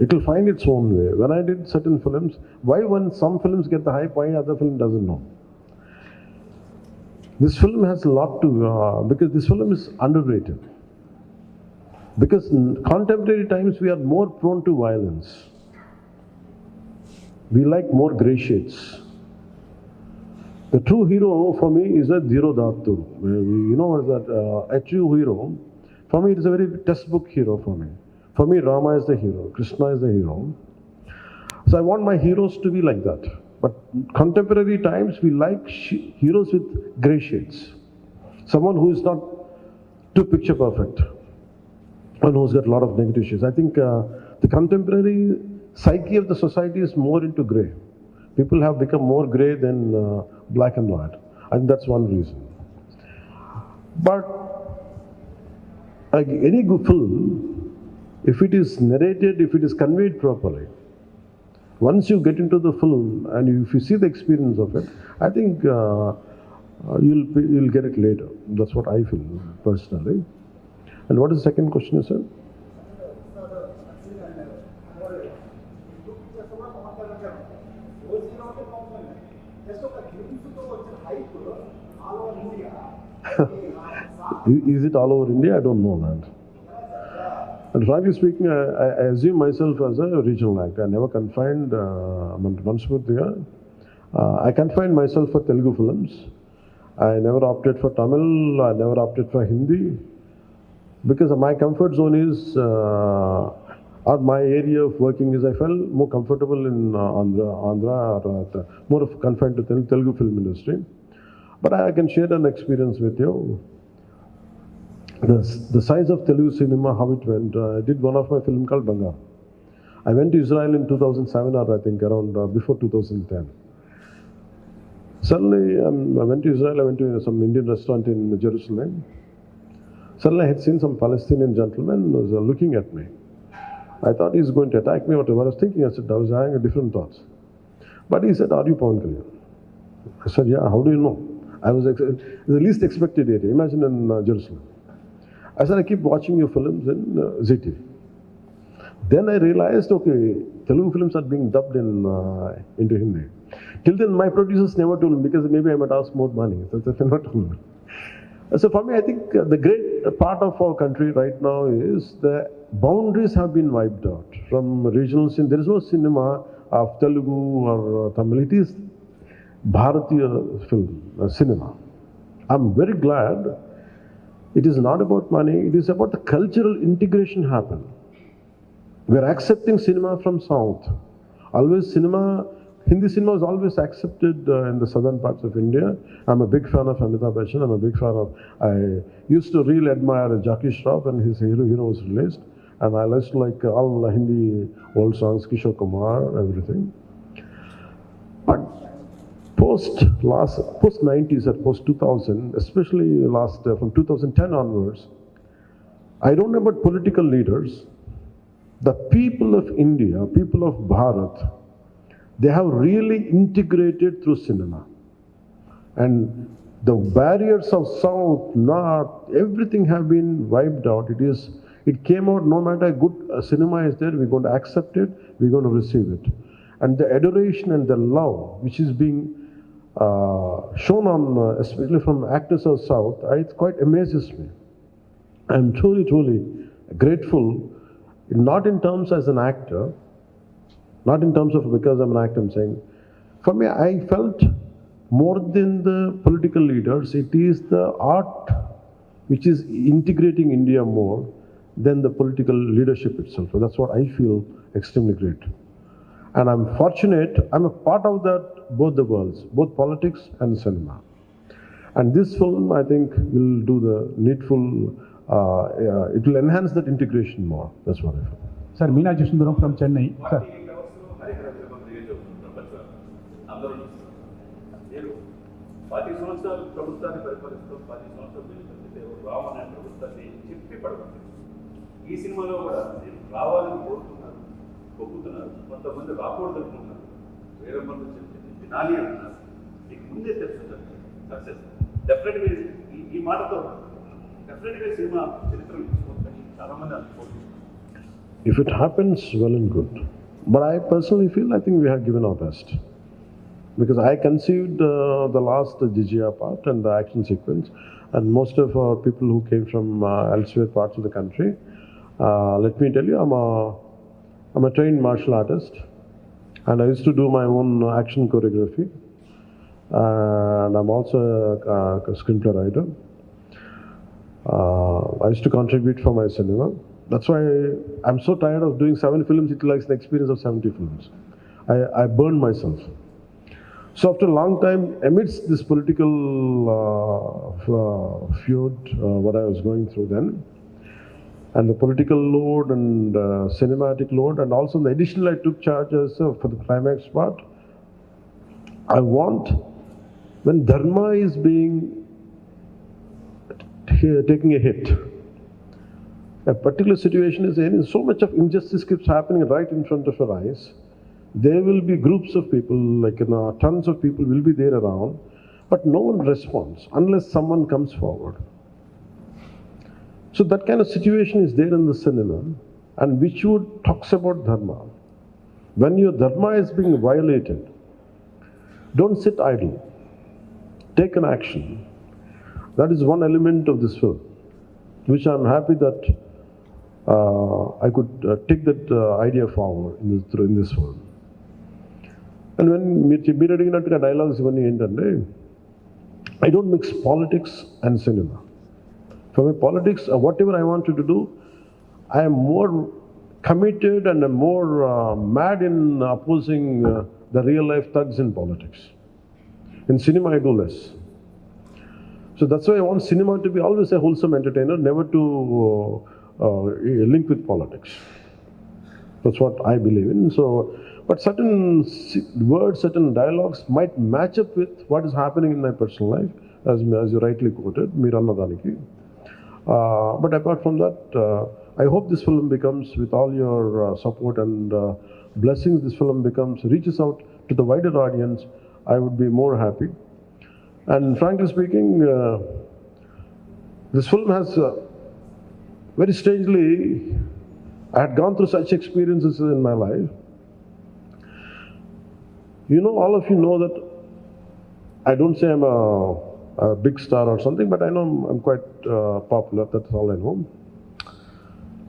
It will find its own way. When I did certain films, why when some films get the hype, why other film doesn't know? This film has a lot to, because this film is underrated. Because in contemporary times we are more prone to violence. We like more grey shades. The true hero for me is a Zero Dhatu. You know what is that? A true hero, for me it is a very textbook hero for me. For me, Rama is the hero, Krishna is the hero. So I want my heroes to be like that. But contemporary times, we like heroes with grey shades. Someone who is not too picture perfect and who's got a lot of negative shades. I think the contemporary psyche of the society is more into grey. People have become more grey than black and white. I think that's one reason. But like any good film, if it is narrated, if it is conveyed properly, once you get into the film and if you see the experience of it, I think you'll get it later. That's what I feel personally. And what is the second question you said? Is it all over India? I don't know that. And frankly speaking, I assume myself as a regional actor. I never confined, I confined myself for Telugu films. I never opted for Tamil, I never opted for Hindi. Because my comfort zone is, or my area of working is, I felt more comfortable in Andhra or more of confined to Telugu film industry. But I can share an experience with you. The size of Telugu cinema, how it went. I did one of my film called Bangar. I went to Israel in 2007 or I think around before 2010. Suddenly, I went to Israel, I went to some Indian restaurant in Jerusalem. Suddenly I had seen some Palestinian gentleman was looking at me. I thought he's going to attack me or whatever. I was thinking, I was having different thoughts. But he said, "Are you Pawan Kalyan?" I said, "Yeah, how do you know?" I was the least expected area. Imagine in Jerusalem. I said, "I keep watching your films in ZTV." Then I realized, okay, Telugu films are being dubbed into Hindi. Till then, my producers never told me because maybe I might ask more money. So they never told me. So for me, I think the great part of our country right now is the boundaries have been wiped out from regional cinema. There is no cinema of Telugu or Tamil. It is Bharatiya film, cinema. I'm very glad. It is not about money, it is about the cultural integration happen. We are accepting cinema from South. Always Hindi cinema is always accepted in the southern parts of India. I'm a big fan of Amitabh Bachchan. I'm a big fan of, I used to really admire Jackie Shroff when his Hero was released. And I used to like all Hindi old songs, Kishore Kumar, everything. But post 90s or post 2000, especially from 2010 onwards, I don't know about political leaders. The people of India, people of Bharat, they have really integrated through cinema. And the barriers of South, North, everything have been wiped out. It came out, no matter good cinema is there, we're going to accept it, we're going to receive it. And the adoration and the love which is being shown on, especially from actors of South, it quite amazes me. I'm truly, truly grateful, not in terms as an actor, not in terms of because I'm an actor, I'm saying. For me, I felt more than the political leaders, it is the art which is integrating India more than the political leadership itself. So that's what I feel extremely great. And I'm fortunate, I'm a part of that, both the worlds, both politics and cinema. And this film, I think, will do the needful, it will enhance that integration more. That's what I feel. Sir, Meena Jishnduram from Chennai. Sir. Party సంవత్సరాలు ప్రభుత్వాన్ని పరిపాలిస్తూ 10 సంవత్సరాలు రావాలనే ప్రభుత్వాన్ని చెప్పి పడగొట్టింది. ఈ సినిమాలో కూడా నేను రావాలని కోరుతున్నారు, ఒప్పుతున్నారు, కొంతమంది రాకూడదు అనుకుంటున్నారు, వేరే మంది చెప్పింది వినాలి అంటున్నారు. మీకు ముందే తెలుసు సక్సెస్ డెఫినెట్గా ఈ మాటతో డెఫినెట్గా సినిమా చరిత్ర తీసుకోవచ్చని చాలామంది అనుకుంటున్నారు. If it happens, well and good. But I personally feel I think we have given our best. Because I conceived the last Jijia part and the action sequence, and most of our people who came from elsewhere parts of the country. Let me tell you, I'm a trained martial artist, and I used to do my own action choreography, and I'm also a screenplay writer. I used to contribute for my cinema. That's why I'm so tired of doing 7 films. It likes an experience of 70 films. I burned myself. So after a long time, amidst this political feud, what I was going through then, and the political load and cinematic load, and also the additional I took charge as for the climax part, I want, when dharma is being taking a hit, a particular situation is in, so much of injustice keeps happening right in front of our eyes. There will be groups of people, like tons of people will be there around, but no one responds unless someone comes forward. So that kind of situation is there in the cinema, and which would talks about dharma. When your dharma is being violated, don't sit idle. Take an action. That is one element of this film, which I'm happy that I could take that idea forward in this film. And when మీరు అడిగినట్టుగా dialogues ఇవన్నీ ఏంటంటే, I don't mix politics and cinema. For me, politics, whatever I wanted to do, I am more committed and I'm more mad in opposing the real life thugs in politics. In cinema, I do less. So that's why I want cinema to be always a wholesome entertainer, never to link with politics. That's what I believe in. So, but certain words, certain dialogues might match up with what is happening in my personal life, as you rightly quoted, Mirannadaniki. But apart from that, I hope this film becomes, with all your support and blessings, this film reaches out to the wider audience. I would be more happy. And frankly speaking, this film has, very strangely, I had gone through such experiences in my life. You know, all of you know that I don't say I'm a big star or something, but I know I'm quite popular, that's all I know.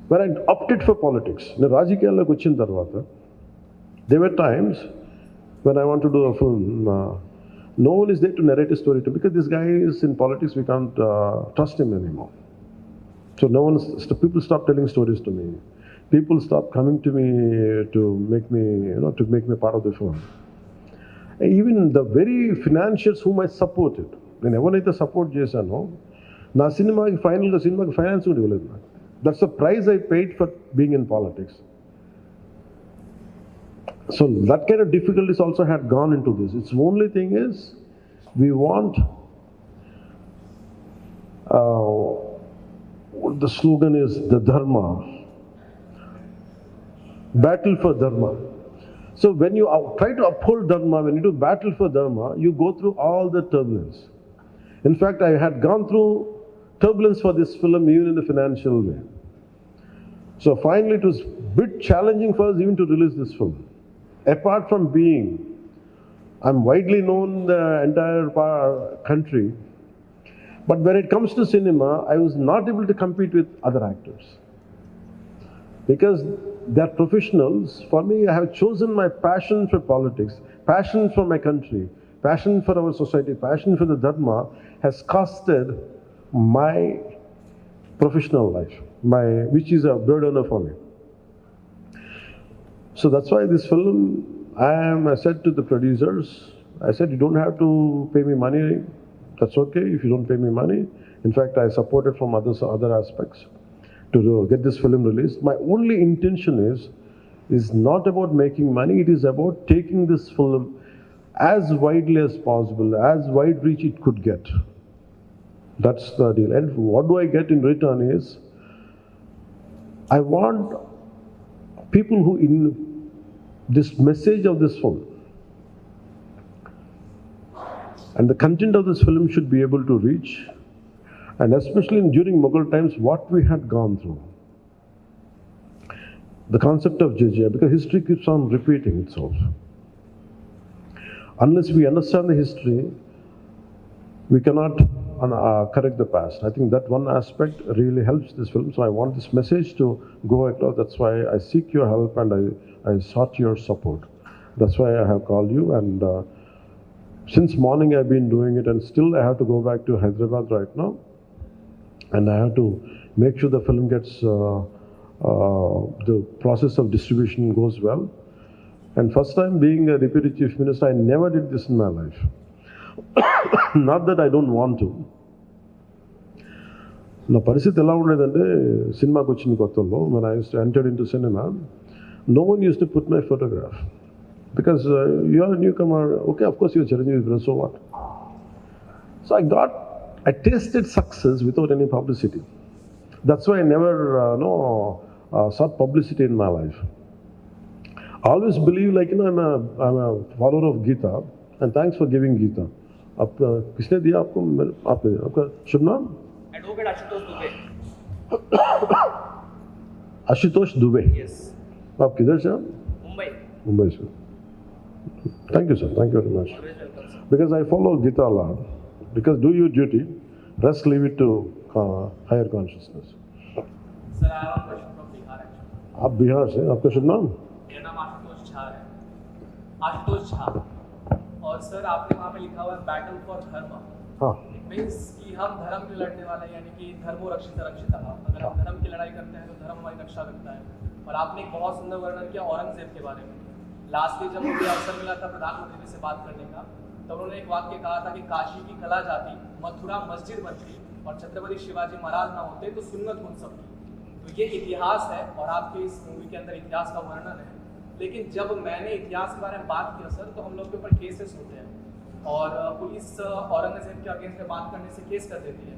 When I opted for politics, there were times when I want to do a film, no one is there to narrate a story to me, because this guy is in politics, we can't trust him anymore. So people stop telling stories to me. People stop coming to me to make me part of the film. Even the very financiers whom I supported, నేను ఎవరైతే support చేశానో నా సినిమాకి finance కూడా ఇవ్వలేదు నాకు. That's the price I paid for being in politics. So that kind of difficulties also had gone into this. Its only thing is, we want, the slogan is the dharma, battle for dharma. So when you try to uphold dharma, when you do battle for dharma, you go through all the turbulence. In fact, I had gone through turbulence for this film even in the financial way. So finally it was a bit challenging for us even to release this film. Apart from being, I'm widely known in the entire country, but when it comes to cinema, I was not able to compete with other actors. Because they're professionals. For me, I have chosen my passion for politics, passion for my country, passion for our society, passion for the dharma has costed my professional life, which is a burden for me. So that's why this film, I said to the producers, I said, you don't have to pay me money. That's okay if you don't pay me money. In fact, I supported from other aspects to get this film released. My only intention is not about making money. It is about taking this film as widely as possible, as wide reach it could get. That's the deal. And what do I get in return is, I want people who in this message of this film and the content of this film should be able to reach, and especially during Mughal times, what we had gone through. the concept of judging, because history keeps on repeating itself. Unless we understand the history, we cannot correct the past. I think that one aspect really helps this film. So I want this message to go across. That's why I seek your help and I sought your support. That's why I have called you. And since morning I've been doing it, and still I have to go back to Hyderabad right now. And I have to make sure the film gets, the process of distribution goes well. And first time being a Deputy Chief Minister, I never did this in my life. Not that I don't want to. నా పరిస్థితి ఎలా ఉండేదంటే సినిమాకి వచ్చిన కొత్తలో when I entered into cinema, no one used to put my photograph. Because you are a newcomer, okay, of course you're Chiranjeevi, so what? So I tasted success without any publicity. That's why I never sought publicity in my life. I always believe, like, I'm a follower of Gita, and thanks for giving Gita. किसने दिया आपको? आपने दिया। आपका शुभ नाम? Advocate Ashutosh Dubey. Ashutosh Dubey. Yes. आप किधर से? मुंबई। मुंबई से। Thank you, sir. Thank you very much. Because I follow Gita a lot. Because do your duty, rest leave it to higher consciousness. Sir, I have a question from Bihar actually. आप बिहार से? आपका शुभ नाम? मेरा नाम आशुतोष झा है। आशुतोष झा। और sir आपने वहाँ पे लिखा हुआ है बैटल फॉर धर्म। हाँ। मीन्स कि हम धर्म के लड़ने वाले, यानी कि धर्मो रक्षित रक्षिता। अगर हम धर्म की लड़ाई करते हैं तो धर्म हमारी रक्षा करता है। और आपने एक बहुत सुंदर वर्णन किया औरंगजेब के बारे में। लास्टली जब मुझे अवसर मिला था प्रधानमंत्री जी से बात करने का, तो उन्होंने एक वाक्य कहा था कि काशी की कला जाती, मथुरा मस्जिद बनती और छत्रपति शिवाजी महाराज ना होते तो सुन्नत उन सबकी। तो ये इतिहास है और आपके इस मूवी के अंदर इतिहास का वर्णन है। लेकिन जब मैंने इतिहास के बारे में बात किया सर, तो हम लोग के ऊपर केसेस होते हैं और पुलिस औरंगजेब के अगेंस्ट में बात करने से केस कर देती है।